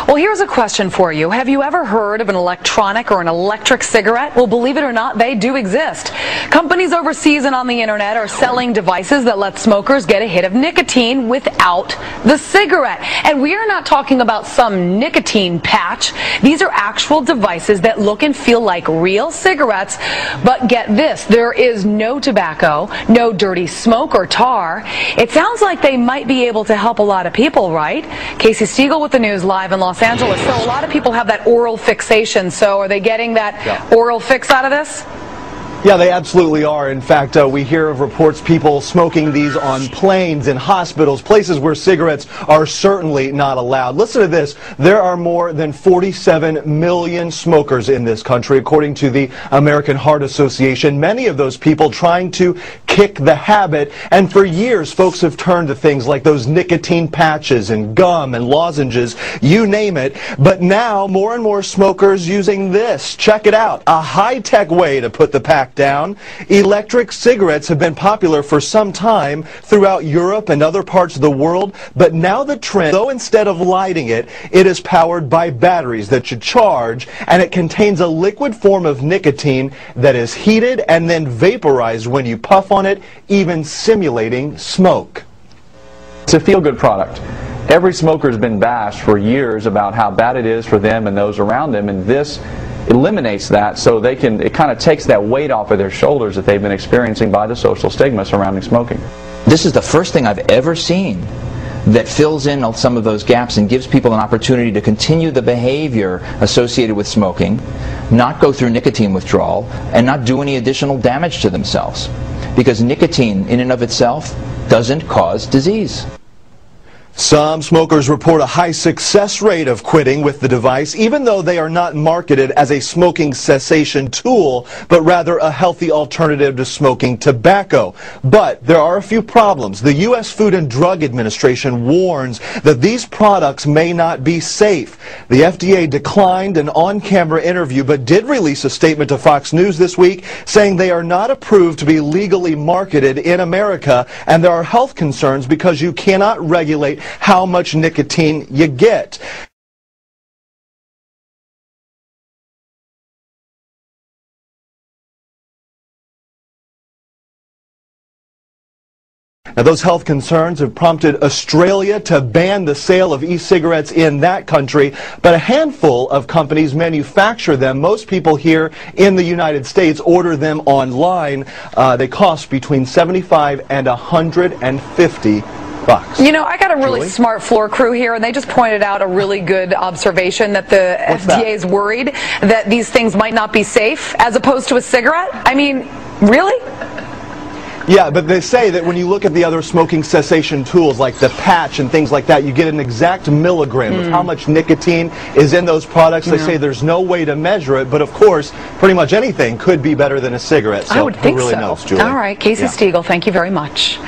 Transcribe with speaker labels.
Speaker 1: Well, here's a question for you. Have you ever heard of an electronic or an electric cigarette? Well, believe it or not, they do exist. Companies overseas and on the internet are selling devices that let smokers get a hit of nicotine without the cigarette. And we are not talking about some nicotine patch. These are actual devices that look and feel like real cigarettes, but get this, there is no tobacco, no dirty smoke or tar. It sounds like they might be able to help a lot of people, right? Casey Stiegel with the news live in Los Angeles. So a lot of people have that oral fixation. So are they getting that oral fix out of this?
Speaker 2: Yeah, they absolutely are. In fact, we hear of reports people smoking these on planes, in hospitals, places where cigarettes are certainly not allowed. Listen to this. There are more than 47 million smokers in this country, according to the American Heart Association. Many of those people trying to kick the habit. And for years, folks have turned to things like those nicotine patches and gum and lozenges, you name it. But now, more and more smokers using this. Check it out. A high-tech way to put the pack down. Electric cigarettes have been popular for some time throughout Europe and other parts of the world, but now the trend, though instead of lighting it, it is powered by batteries that you charge, and it contains a liquid form of nicotine that is heated and then vaporized when you puff on it, even simulating smoke.
Speaker 3: It's a feel-good product. Every smoker has been bashed for years about how bad it is for them and those around them, and this eliminates that, so they can, it kind of takes that weight off of their shoulders that they've been experiencing by the social stigma surrounding smoking.
Speaker 4: This is the first thing I've ever seen that fills in some of those gaps and gives people an opportunity to continue the behavior associated with smoking, not go through nicotine withdrawal, and not do any additional damage to themselves. Because nicotine in and of itself doesn't cause disease.
Speaker 2: Some smokers report a high success rate of quitting with the device, even though they are not marketed as a smoking cessation tool, but rather a healthy alternative to smoking tobacco. But there are a few problems. The U.S. Food and Drug Administration warns that these products may not be safe. The FDA declined an on-camera interview, but did release a statement to Fox News this week saying they are not approved to be legally marketed in America, and there are health concerns because you cannot regulate how much nicotine you get. Now, those health concerns have prompted Australia to ban the sale of e-cigarettes in that country, but a handful of companies manufacture them. Most people here in the United States order them online. They cost between $75 and $150.
Speaker 1: You know, I got a really smart floor crew here, and they just pointed out a really good observation that the FDA is worried that these things might not be safe as opposed to a cigarette. I mean, really?
Speaker 2: Yeah, but they say that when you look at the other smoking cessation tools like the patch and things like that, you get an exact milligram of how much nicotine is in those products. They say there's no way to measure it, but of course, pretty much anything could be better than a cigarette. So
Speaker 1: I would think
Speaker 2: who really
Speaker 1: so.
Speaker 2: knows, Julie?
Speaker 1: All right, Casey Stiegel, thank you very much.